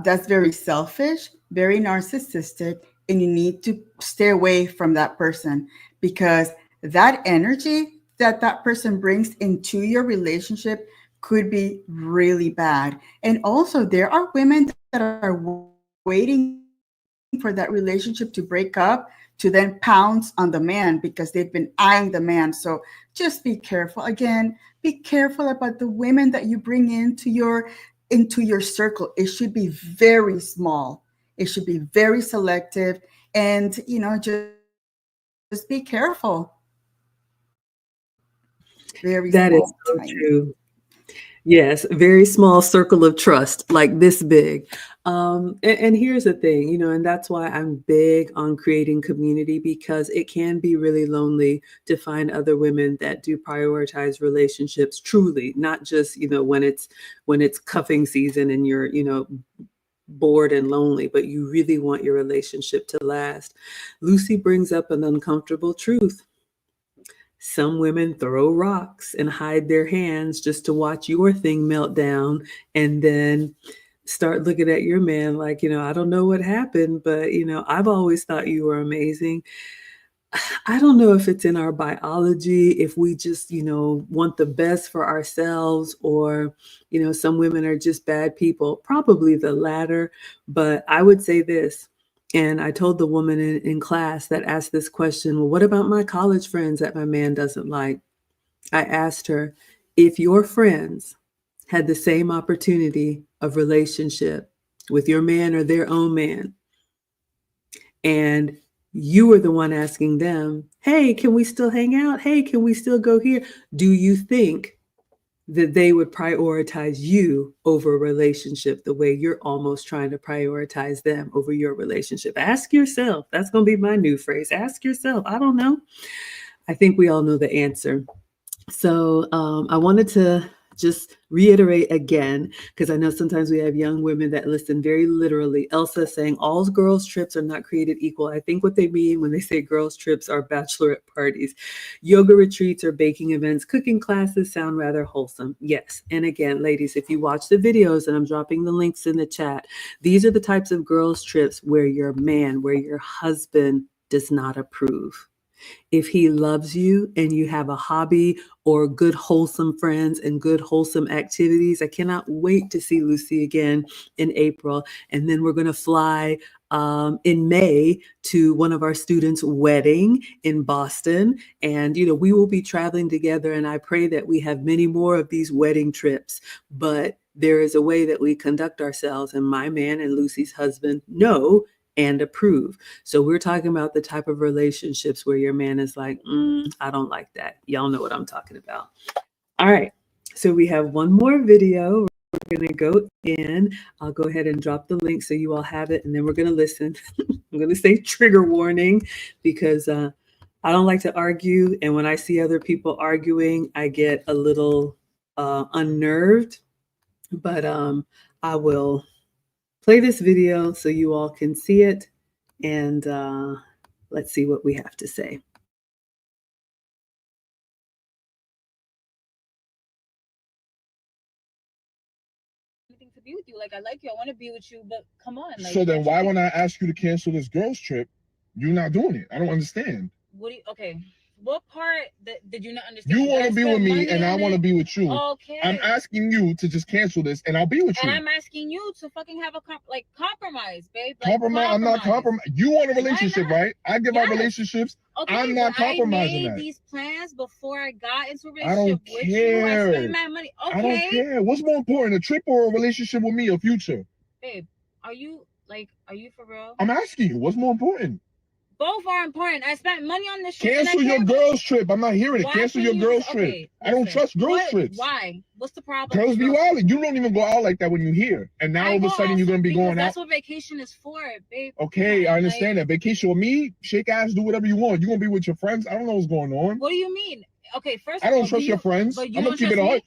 That's very selfish, very narcissistic, and you need to stay away from that person, because that energy that person brings into your relationship could be really bad. And also, there are women that are waiting for that relationship to break up to then pounce on the man because they've been eyeing the man. So just be careful. Again, be careful about the women that you bring into your circle. It should be very small. It should be very selective, and just be careful. Very That small, is so tiny. true. Yes, very small circle of trust, like this big. And here's the thing, and that's why I'm big on creating community, because it can be really lonely to find other women that do prioritize relationships truly, not just, when it's cuffing season and you're, bored and lonely, but you really want your relationship to last. Lucy brings up an uncomfortable truth. Some women throw rocks and hide their hands just to watch your thing melt down and then start looking at your man like, I don't know what happened, but, I've always thought you were amazing. I don't know if it's in our biology, if we just, want the best for ourselves, or, some women are just bad people. Probably the latter. But I would say this, and I told the woman in class that asked this question, well, what about my college friends that my man doesn't like? I asked her, if your friends had the same opportunity of relationship with your man or their own man, and you were the one asking them, hey, can we still hang out? Hey, can we still go here? Do you think that they would prioritize you over a relationship the way you're almost trying to prioritize them over your relationship? Ask yourself. That's going to be my new phrase. Ask yourself. I don't know. I think we all know the answer. So I wanted to just reiterate again, because I know sometimes we have young women that listen very literally. Elsa saying all girls' trips are not created equal. I think what they mean when they say girls' trips are bachelorette parties. Yoga retreats or baking events, cooking classes sound rather wholesome. Yes. And again, ladies, if you watch the videos, and I'm dropping the links in the chat, these are the types of girls' trips where your man, where your husband does not approve. If he loves you and you have a hobby or good wholesome friends and good wholesome activities, I cannot wait to see Lucy again in April. And then we're going to fly in May to one of our students' wedding in Boston. And, we will be traveling together. And I pray that we have many more of these wedding trips. But there is a way that we conduct ourselves. And my man and Lucy's husband know and approve. So we're talking about the type of relationships where your man is like, I don't like that. Y'all know what I'm talking about. All right. So we have one more video. We're going to go in. I'll go ahead and drop the link so you all have it. And then we're going to listen. I'm going to say trigger warning, because I don't like to argue. And when I see other people arguing, I get a little unnerved. But I will play this video so you all can see it, and let's see what we have to say. Anything to be with you. Like, I like you. I want to be with you, but come on. Like, so then why when I ask you to cancel this girls trip, you're not doing it? I don't understand. Okay. What part did you not understand? You want to be with me and I want to be with you. Okay. I'm asking you to just cancel this and I'll be with you. And I'm asking you to fucking have a compromise, babe. Like, compromise? I'm not compromising. You want a relationship, right? I give out relationships. Okay, I'm not compromising that. I made these plans before I got into a I don't relationship with care. you. I spent my money. Okay. I don't care. What's more important, a trip or a relationship with me, or future? Babe, are you for real? I'm asking you, what's more important? Both are important. I spent money on this trip. Cancel your girls trip. I'm not hearing it. Why Cancel your girls trip. Listen, I don't trust girls trips. Why? What's the problem? Girls be wild. You don't even go out like that when you're here. And now all of a sudden you're gonna be going out. That's what vacation is for, babe. Okay, I understand that. Vacation with me, shake ass, do whatever you want. You're gonna be with your friends. I don't know what's going on. What do you mean? Okay, first I don't trust your friends. I'm gonna keep it on.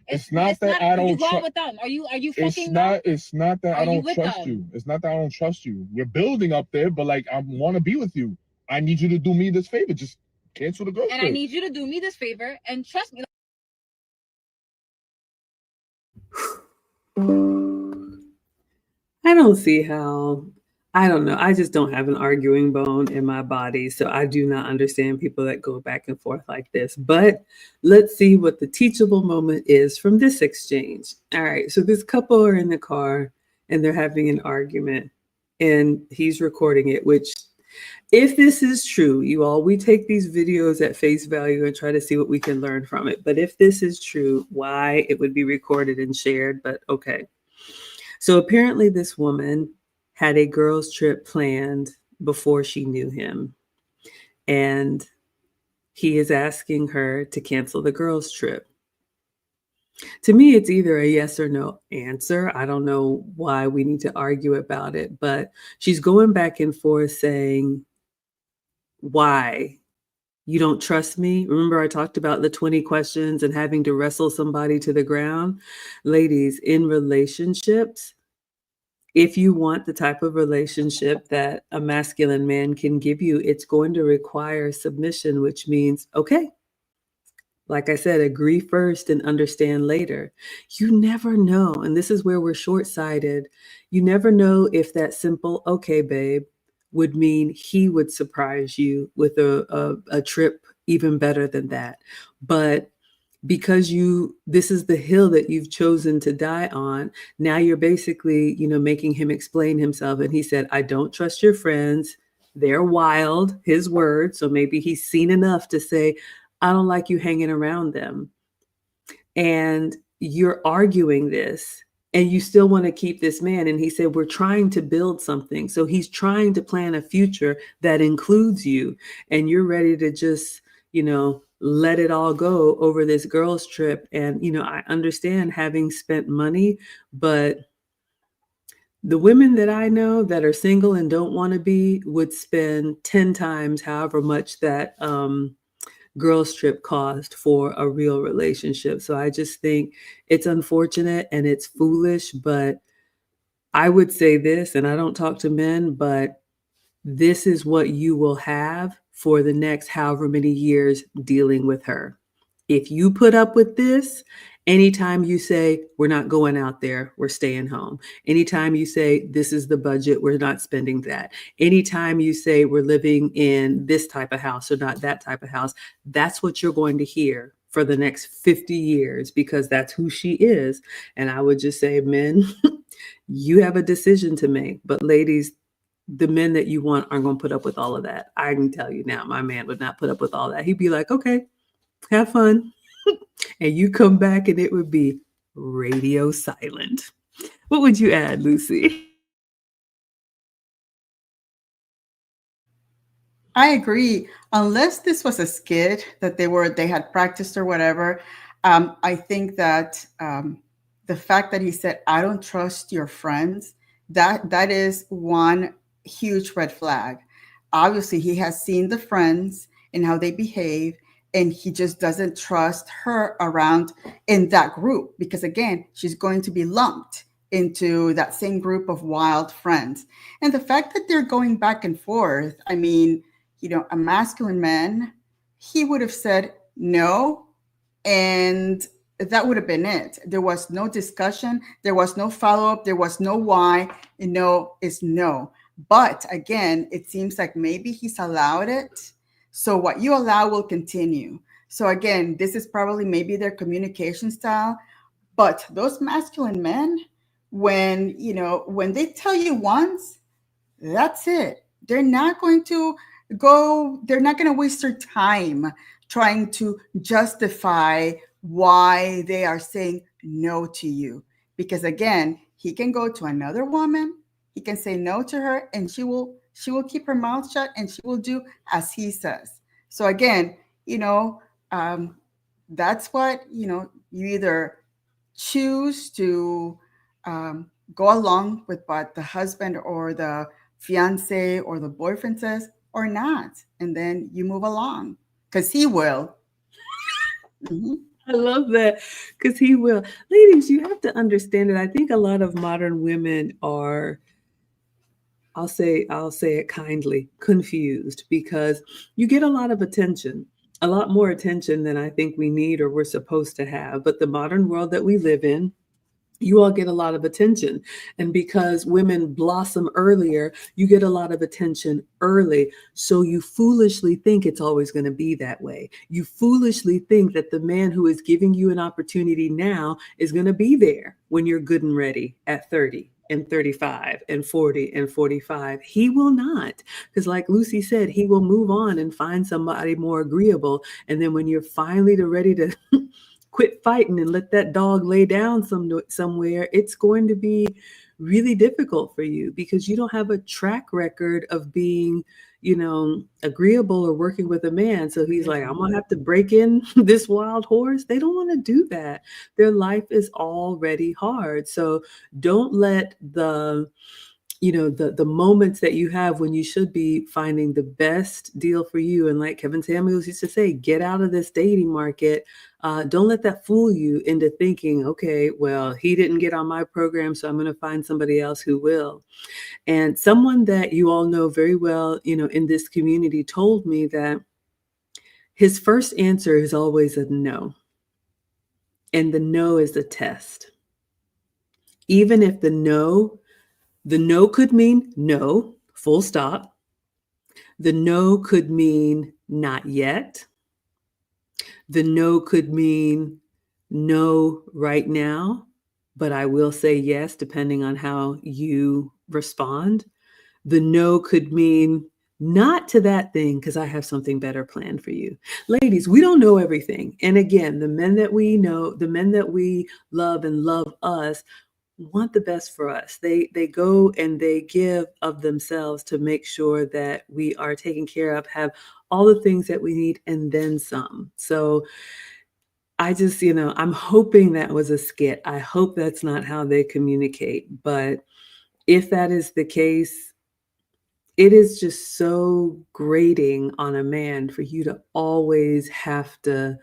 It's not that I don't trust. with them. Are you fucking It's not that I don't trust you. It's not that I don't trust you. We're building up there, but like I want to be with you. I need you to do me this favor. Just cancel the girls trip. And I need you to do me this favor and trust me. I don't see how. I don't know. I just don't have an arguing bone in my body. So I do not understand people that go back and forth like this. But let's see what the teachable moment is from this exchange. All right. So this couple are in the car and they're having an argument and he's recording it, which, if this is true, you all, we take these videos at face value and try to see what we can learn from it. But if this is true, why it would be recorded and shared, but okay. So apparently this woman had a girls' trip planned before she knew him. And he is asking her to cancel the girls' trip. To me, it's either a yes or no answer. I don't know why we need to argue about it, but she's going back and forth saying, why? You don't trust me? Remember I talked about the 20 questions and having to wrestle somebody to the ground? Ladies, in relationships, if you want the type of relationship that a masculine man can give you, it's going to require submission, which means, okay, like I said, agree first and understand later. You never know. And this is where we're short-sighted. You never know if that simple, okay, babe, would mean he would surprise you with a trip even better than that. But because this is the hill that you've chosen to die on, now you're basically, making him explain himself. And he said, I don't trust your friends. They're wild, his words. So maybe he's seen enough to say, I don't like you hanging around them. And you're arguing this and you still want to keep this man. And he said, we're trying to build something. So he's trying to plan a future that includes you, and you're ready to just, let it all go over this girls trip. And, I understand having spent money, but the women that I know that are single and don't want to be would spend 10 times however much that, girls trip cost for a real relationship. So I just think it's unfortunate and it's foolish, but I would say this, and I don't talk to men, but this is what you will have for the next however many years dealing with her. If you put up with this, anytime you say, we're not going out there, we're staying home. Anytime you say, this is the budget, we're not spending that. Anytime you say, we're living in this type of house or not that type of house, that's what you're going to hear for the next 50 years, because that's who she is. And I would just say, men, you have a decision to make. But ladies, the men that you want aren't going to put up with all of that. I can tell you now, my man would not put up with all that. He'd be like, okay, have fun. And you come back and it would be radio silent. What would you add, Lucy? I agree. Unless this was a skit that they had practiced or whatever, I think that the fact that he said, I don't trust your friends, that is one huge red flag. Obviously, he has seen the friends and how they behave, and he just doesn't trust her around in that group, because again, she's going to be lumped into that same group of wild friends. And the fact that they're going back and forth, I mean, a masculine man, he would have said no, and that would have been it. There was no discussion. There was no follow-up. There was no why. No is no. But again, it seems like maybe he's allowed it. So what you allow will continue. So again, this is probably maybe their communication style. But those masculine men, when they tell you once, that's it. They're not going to waste their time trying to justify why they are saying no to you. Because again, he can go to another woman, he can say no to her, and she will keep her mouth shut and she will do as he says. So again, that's what, you either choose to go along with what the husband or the fiance or the boyfriend says or not. And then you move along, because he will. Mm-hmm. I love that, because he will. Ladies, you have to understand it. I think a lot of modern women are, I'll say it kindly, confused, because you get a lot of attention, a lot more attention than I think we need or we're supposed to have. But the modern world that we live in, you all get a lot of attention. And because women blossom earlier, you get a lot of attention early. So you foolishly think it's always going to be that way. You foolishly think that the man who is giving you an opportunity now is going to be there when you're good and ready at 30 and 35 and 40 and 45. He will not. Because like Lucy said, he will move on and find somebody more agreeable. And then when you're finally ready to quit fighting and let that dog lay down somewhere, it's going to be really difficult for you, because you don't have a track record of being, agreeable or working with a man. So he's like, I'm gonna have to break in this wild horse. They don't want to do that. Their life is already hard. So don't let the moments that you have when you should be finding the best deal for you. And like Kevin Samuels used to say, get out of this dating market. Don't let that fool you into thinking, okay, well, he didn't get on my program, so I'm going to find somebody else who will. And someone that you all know very well, in this community told me that his first answer is always a no. And the no is a test. Even if the no could mean no, full stop. The no could mean not yet. The no could mean no right now, but I will say yes, depending on how you respond. The no could mean not to that thing because I have something better planned for you. Ladies, we don't know everything. And again, the men that we know, the men that we love and love us, want the best for us. They go and they give of themselves to make sure that we are taken care of, have all the things that we need and then some. So I just, I'm hoping that was a skit. I hope that's not how they communicate. But if that is the case, it is just so grating on a man for you to always have to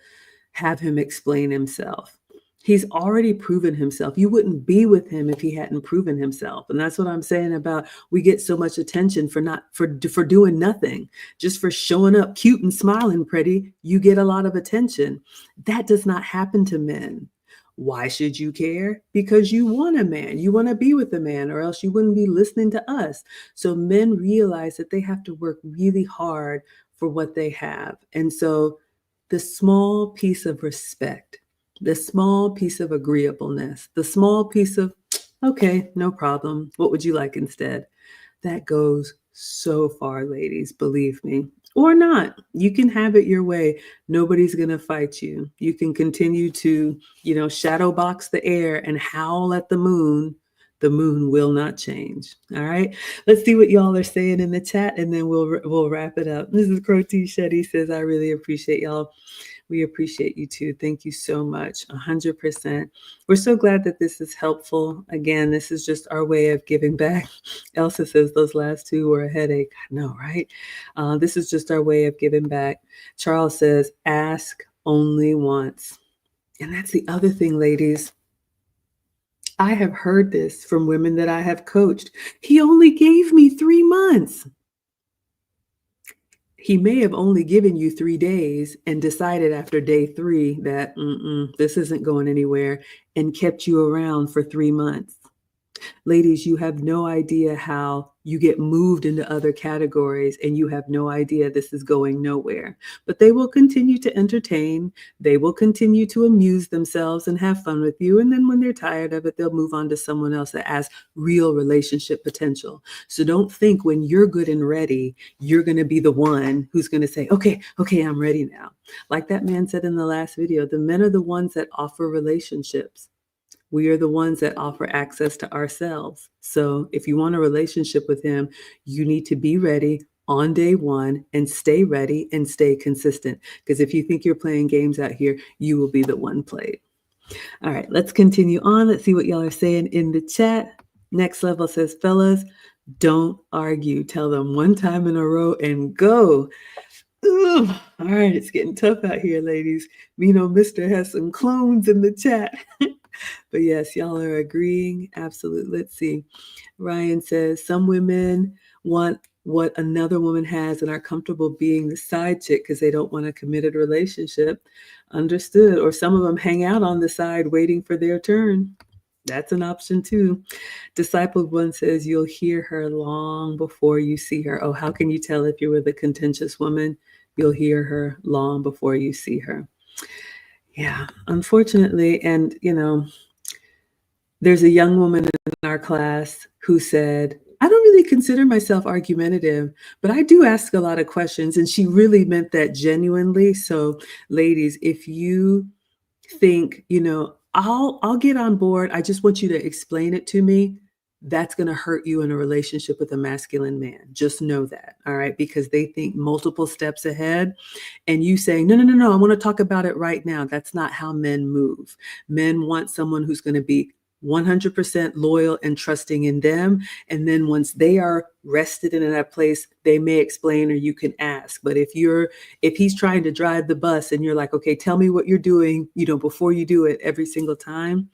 have him explain himself. He's already proven himself. You wouldn't be with him if he hadn't proven himself. And that's what I'm saying about we get so much attention for doing nothing, just for showing up cute and smiling pretty. You get a lot of attention. That does not happen to men. Why should you care? Because you want a man. You want to be with a man, or else you wouldn't be listening to us. So men realize that they have to work really hard for what they have. And so the small piece of respect, the small piece of agreeableness, the small piece of, okay, no problem. What would you like instead? That goes so far, ladies, believe me. Or not. You can have it your way. Nobody's going to fight you. You can continue to, shadow box the air and howl at the moon. The moon will not change. All right. Let's see what y'all are saying in the chat, and then we'll wrap it up. Mrs. Crotty Shetty says, I really appreciate y'all. We appreciate you too. Thank you so much. 100%. We're so glad that this is helpful. Again, this is just our way of giving back. Elsa says those last two were a headache. I know, right? This is just our way of giving back. Charles says, ask only once. And that's the other thing, ladies. I have heard this from women that I have coached. He only gave me 3 months. He may have only given you 3 days and decided after day 3 that this isn't going anywhere, and kept you around for 3 months. Ladies, you have no idea how you get moved into other categories, and you have no idea this is going nowhere. But they will continue to entertain. They will continue to amuse themselves and have fun with you. And then when they're tired of it, they'll move on to someone else that has real relationship potential. So don't think when you're good and ready, you're going to be the one who's going to say, okay, I'm ready now. Like that man said in the last video, the men are the ones that offer relationships. We are the ones that offer access to ourselves. So if you want a relationship with him, you need to be ready on day 1 and stay ready and stay consistent. Because if you think you're playing games out here, you will be the one played. All right, let's continue on. Let's see what y'all are saying in the chat. Next level says, fellas, don't argue. Tell them one time in a row and go. Ugh. All right, it's getting tough out here, ladies. Mr. has some clones in the chat. But yes, y'all are agreeing. Absolutely. Let's see. Ryan says, some women want what another woman has and are comfortable being the side chick because they don't want a committed relationship. Understood. Or some of them hang out on the side waiting for their turn. That's an option too. Discipled one says, you'll hear her long before you see her. Oh, how can you tell if you're with a contentious woman? You'll hear her long before you see her. Yeah, unfortunately. And, there's a young woman in our class who said, I don't really consider myself argumentative, but I do ask a lot of questions. And she really meant that genuinely. So ladies, if you think, I'll get on board. I just want you to explain it to me. That's going to hurt you in a relationship with a masculine man. Just know that. All right. Because they think multiple steps ahead, and you say, no, I want to talk about it right now. That's not how men move. Men want someone who's going to be 100% loyal and trusting in them. And then once they are rested in that place, they may explain, or you can ask. But if he's trying to drive the bus and you're like, okay, tell me what you're doing, before you do it every single time,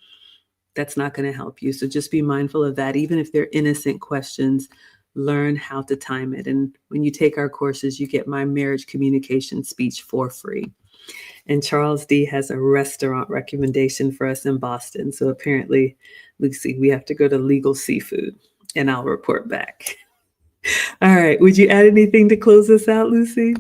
that's not going to help you. So just be mindful of that. Even if they're innocent questions, learn how to time it. And when you take our courses, you get my marriage communication speech for free. And Charles D has a restaurant recommendation for us in Boston. So apparently, Lucy, we have to go to Legal Seafood, and I'll report back. All right. Would you add anything to close us out, Lucy?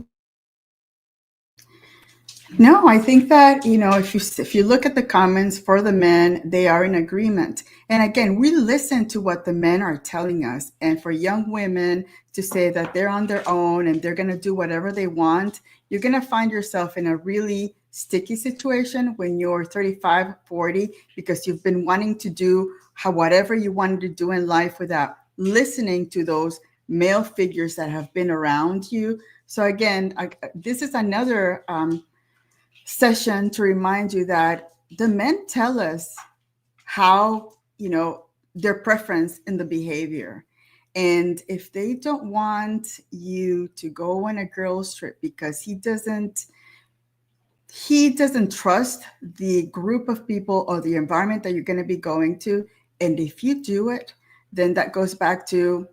No, I think that, if you look at the comments for the men, they are in agreement. And again, we listen to what the men are telling us. And for young women to say that they're on their own and they're going to do whatever they want, you're going to find yourself in a really sticky situation when you're 35, 40, because you've been wanting to do whatever you wanted to do in life without listening to those male figures that have been around you. So again, this is another session to remind you that the men tell us how, their preference in the behavior. And if they don't want you to go on a girls trip because he doesn't trust the group of people or the environment that you're going to be going to, and if you do it, then that goes back to,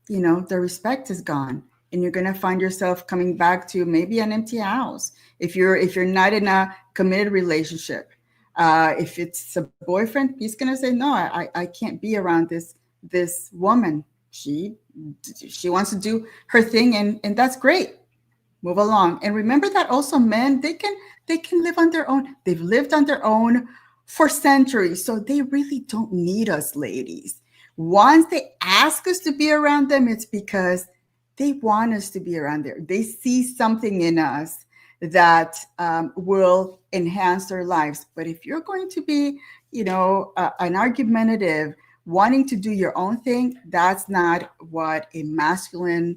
the respect is gone, and you're going to find yourself coming back to maybe an empty house if you're not in a committed relationship. If it's a boyfriend, he's going to say, no, I can't be around this woman. She wants to do her thing, and that's great. Move along. And remember that also men, they can live on their own. They've lived on their own for centuries, so they really don't need us, ladies. Once they ask us to be around them, it's because they want us to be around there. They see something in us that will enhance their lives. But if you're going to be, an argumentative, wanting to do your own thing, that's not what a masculine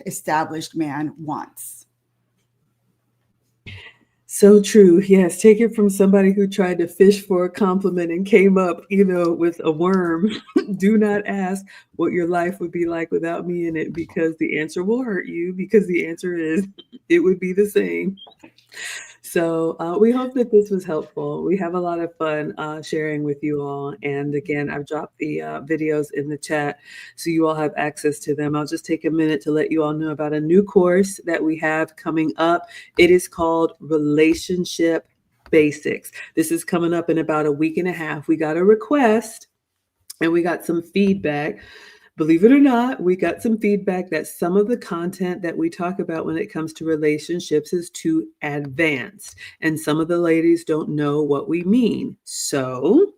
established man wants. So true. Yes. Take it from somebody who tried to fish for a compliment and came up, with a worm. Do not ask what your life would be like without me in it, because the answer will hurt you, because the answer is it would be the same. So we hope that this was helpful. We have a lot of fun sharing with you all. And again, I've dropped the videos in the chat so you all have access to them. I'll just take a minute to let you all know about a new course that we have coming up. It is called Relationship Basics. This is coming up in about a week and a half. We got a request and we got some feedback. Believe it or not, we got some feedback that some of the content that we talk about when it comes to relationships is too advanced, and some of the ladies don't know what we mean. So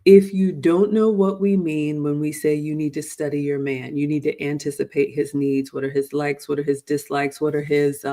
if you don't know what we mean when we say you need to study your man, you need to anticipate his needs. What are his likes? What are his dislikes? What are his,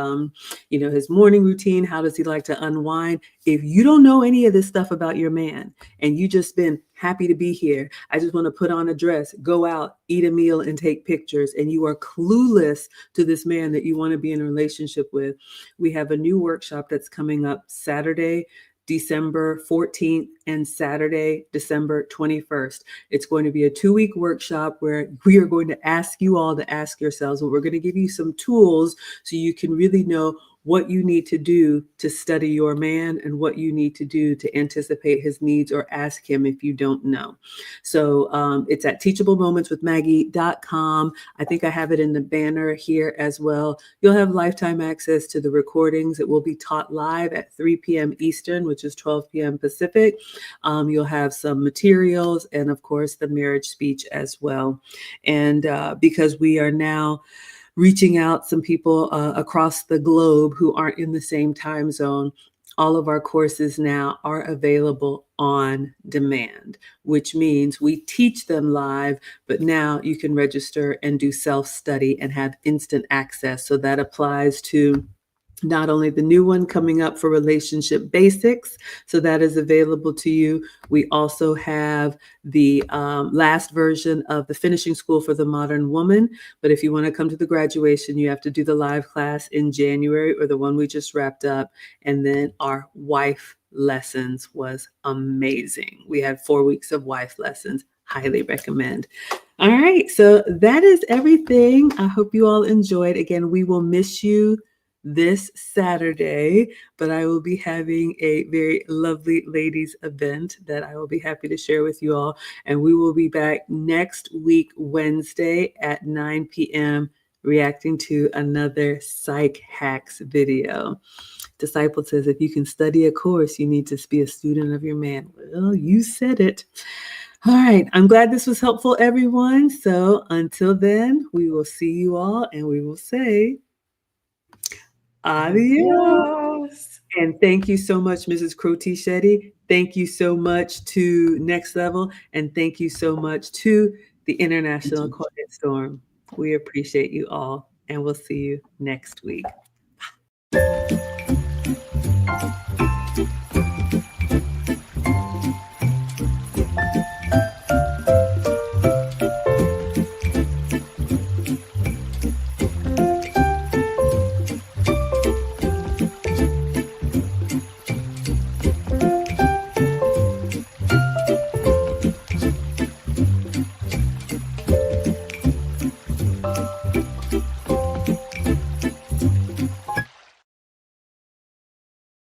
his morning routine? How does he like to unwind? If you don't know any of this stuff about your man and you just been happy to be here, I just want to put on a dress, go out, eat a meal, and take pictures, and you are clueless to this man that you want to be in a relationship with, we have a new workshop that's coming up Saturday, December 14th and Saturday, December 21st. It's going to be a 2-week workshop where we are going to ask you all to ask yourselves, but we're going to give you some tools so you can really know what you need to do to study your man and what you need to do to anticipate his needs or ask him if you don't know. So it's at teachablemomentswithmaggie.com. I think I have it in the banner here as well. You'll have lifetime access to the recordings. It will be taught live at 3 p.m. Eastern, which is 12 p.m. Pacific. You'll have some materials and, of course, the marriage speech as well. And because we are now reaching out some people across the globe who aren't in the same time zone, all of our courses now are available on demand, which means we teach them live, but now you can register and do self-study and have instant access. So that applies to not only the new one coming up for Relationship Basics, so that is available to you. We also have the last version of the Finishing School for the Modern Woman. But if you want to come to the graduation, you have to do the live class in January, or the one we just wrapped up. And then our wife lessons was amazing. We had 4 weeks of wife lessons. Highly recommend. All right, so that is everything. I hope you all enjoyed. Again, we will miss you this Saturday, but I will be having a very lovely ladies event that I will be happy to share with you all. And we will be back next week, Wednesday at 9 p.m. reacting to another Psych Hacks video. Disciple says, if you can study a course, you need to be a student of your man. Well, you said it. All right. I'm glad this was helpful, everyone. So until then, we will see you all and we will say adios. And thank you so much, Mrs. Crotty Shetty. Thank you so much to Next Level. And thank you so much to the International Quiet Storm. We appreciate you all. And we'll see you next week.